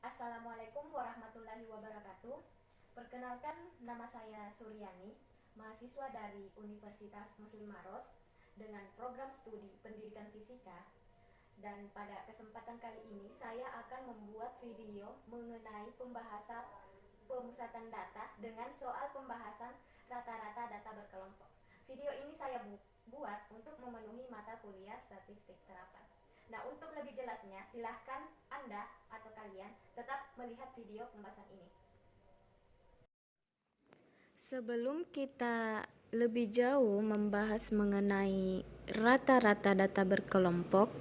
Assalamualaikum warahmatullahi wabarakatuh. Perkenalkan, nama saya Suryani, mahasiswa dari Universitas Muslim Maros dengan program studi Pendidikan Fisika. Dan pada kesempatan kali ini saya akan membuat video mengenai pembahasan pemusatan data dengan soal pembahasan rata-rata data berkelompok. Video ini saya buat untuk memenuhi mata kuliah statistik terapan. Nah, untuk lebih jelasnya, silahkan Anda atau kalian tetap melihat video pembahasan ini. Sebelum kita lebih jauh membahas mengenai rata-rata data berkelompok,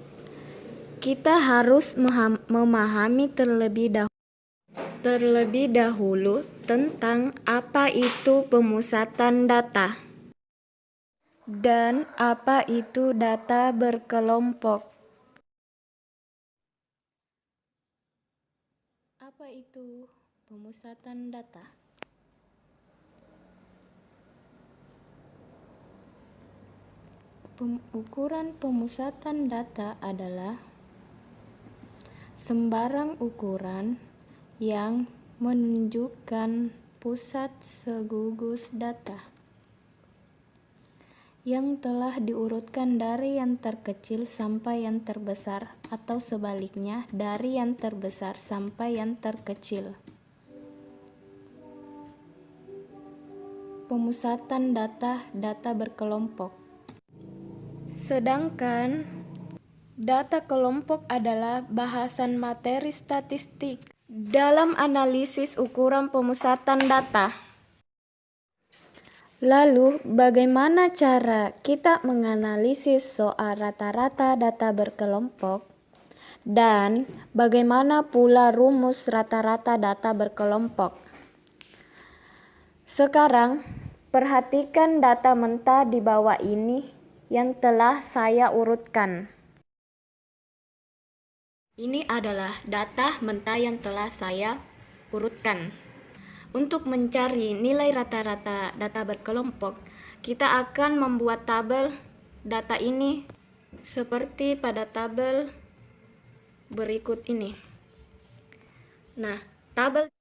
kita harus memahami terlebih dahulu tentang apa itu pemusatan data dan apa itu data berkelompok. Apa itu pemusatan data? Ukuran pemusatan data adalah sembarang ukuran yang menunjukkan pusat segugus data yang telah diurutkan dari yang terkecil sampai yang terbesar, atau sebaliknya dari yang terbesar sampai yang terkecil. Pemusatan data berkelompok. Sedangkan data kelompok adalah bahasan materi statistik dalam analisis ukuran pemusatan data. Lalu, bagaimana cara kita menganalisis soal rata-rata data berkelompok? Dan bagaimana pula rumus rata-rata data berkelompok? Sekarang, perhatikan data mentah di bawah ini yang telah saya urutkan. Ini adalah data mentah yang telah saya urutkan. Untuk mencari nilai rata-rata data berkelompok, kita akan membuat tabel data ini seperti pada tabel berikut ini. Nah, tabel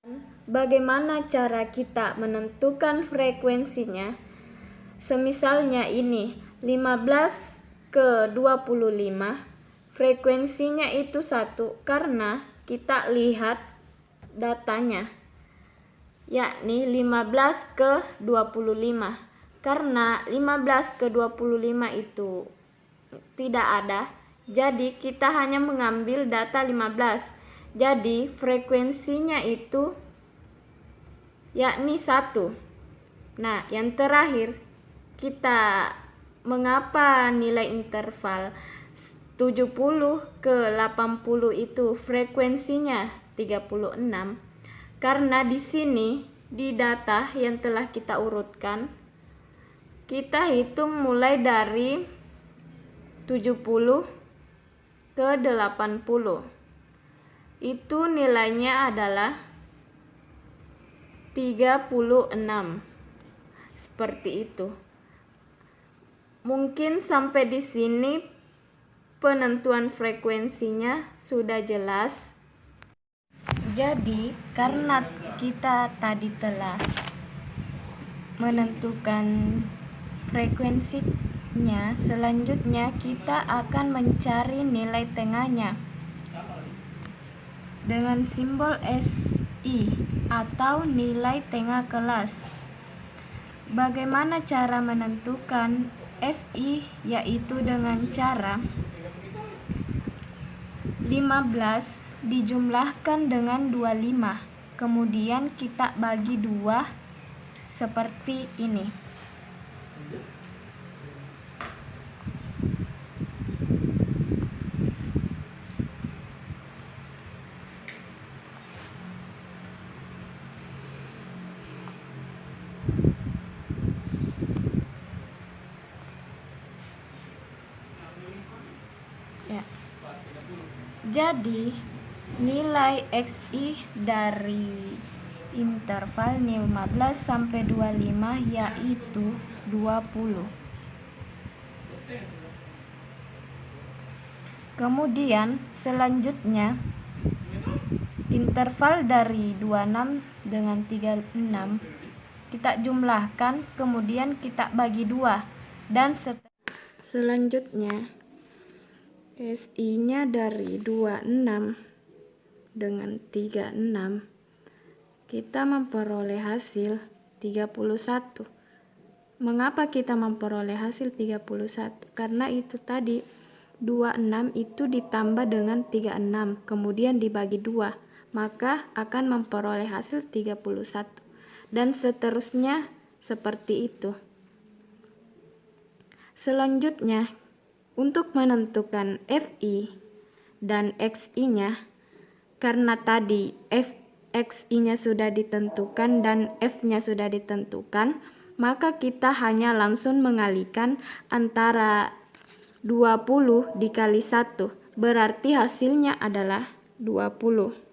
bagaimana cara kita menentukan frekuensinya? Semisalnya ini 15 ke 25, frekuensinya itu 1 karena kita lihat datanya, yakni 15 ke 25. Karena 15 ke 25 itu tidak ada, jadi kita hanya mengambil data 15. Jadi frekuensinya itu yakni 1. Nah, yang terakhir, kita mengapa nilai interval 70 ke 80 itu frekuensinya 36? Karena di sini di data yang telah kita urutkan, kita hitung mulai dari 70 ke 80. Itu nilainya adalah 36. Seperti itu. Mungkin sampai di sini penentuan frekuensinya sudah jelas. Jadi, karena kita tadi telah menentukan frekuensinya, selanjutnya kita akan mencari nilai tengahnya dengan simbol SI atau nilai tengah kelas. Bagaimana cara menentukan SI? Yaitu dengan cara 15 dijumlahkan dengan 25, kemudian kita bagi 2 seperti ini. Ya. Jadi nilai XI dari interval 15 sampai 25 yaitu 20. Kemudian selanjutnya Interval dari 26 dengan 36 kita jumlahkan, kemudian kita bagi 2, dan selanjutnya SI-nya dari 26 dengan 36 kita memperoleh hasil 31. Mengapa kita memperoleh hasil 31? Karena itu tadi 26 itu ditambah dengan 36 kemudian dibagi 2, maka akan memperoleh hasil 31, dan seterusnya seperti itu. Selanjutnya, untuk menentukan FI dan XI-nya, karena tadi XI-nya sudah ditentukan dan F-nya sudah ditentukan, maka kita hanya langsung mengalihkan antara 20 dikali 1, berarti hasilnya adalah 20.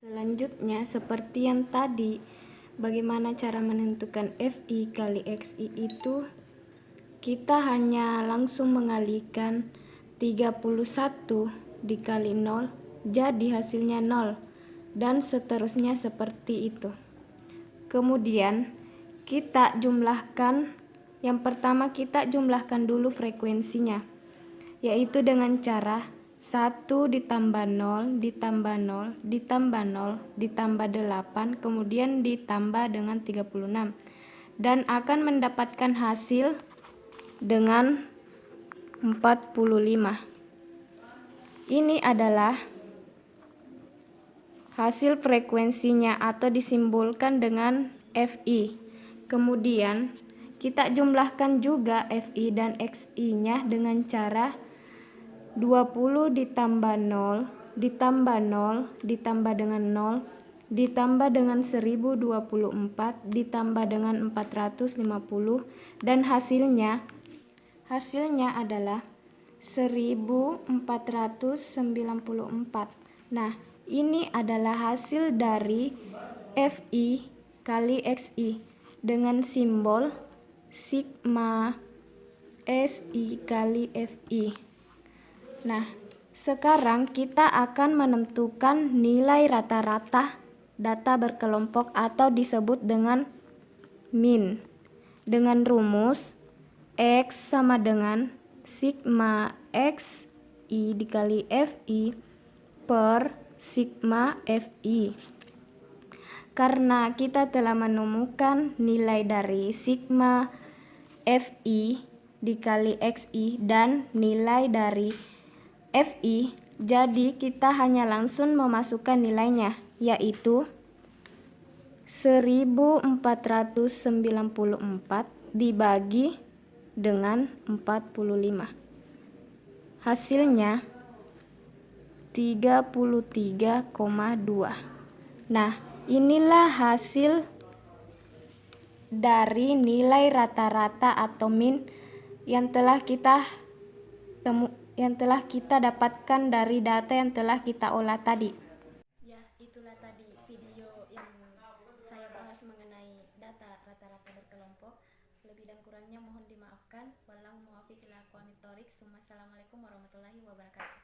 Selanjutnya, seperti yang tadi, bagaimana cara menentukan FI kali XI itu? Kita hanya langsung mengalihkan 31 dikali 0, jadi hasilnya 0, dan seterusnya seperti itu. Kemudian kita jumlahkan, yang pertama kita jumlahkan dulu frekuensinya, yaitu dengan cara 1 ditambah 0 ditambah 0 ditambah 0 ditambah 8 kemudian ditambah dengan 36, dan akan mendapatkan hasil dengan 45. Ini adalah hasil frekuensinya atau disimbolkan dengan FI. Kemudian kita jumlahkan juga FI dan XI-nya dengan cara 20 ditambah 0 ditambah 0 ditambah dengan 0 ditambah dengan 1024 ditambah dengan 450, dan hasilnya adalah 1494. Nah, ini adalah hasil dari FI kali XI dengan simbol sigma SI kali FI. Nah, sekarang kita akan menentukan nilai rata-rata data berkelompok atau disebut dengan min, dengan rumus X sama dengan sigma XI dikali FI per sigma FI. Karena kita telah menemukan nilai dari sigma FI dikali XI dan nilai dari FI, jadi kita hanya langsung memasukkan nilainya, yaitu 1494 dibagi dengan 45. Hasilnya 33,2. Nah, inilah hasil dari nilai rata-rata atau min yang telah kita dapatkan dari data yang telah kita olah tadi. Ya, itulah tadi video yang saya bahas mengenai data rata-rata berkelompok. Lebih dan kurangnya mohon dimaafkan. Wallahu muwaffiq ila aqwamit thoriq. Wassalamualaikum warahmatullahi wabarakatuh.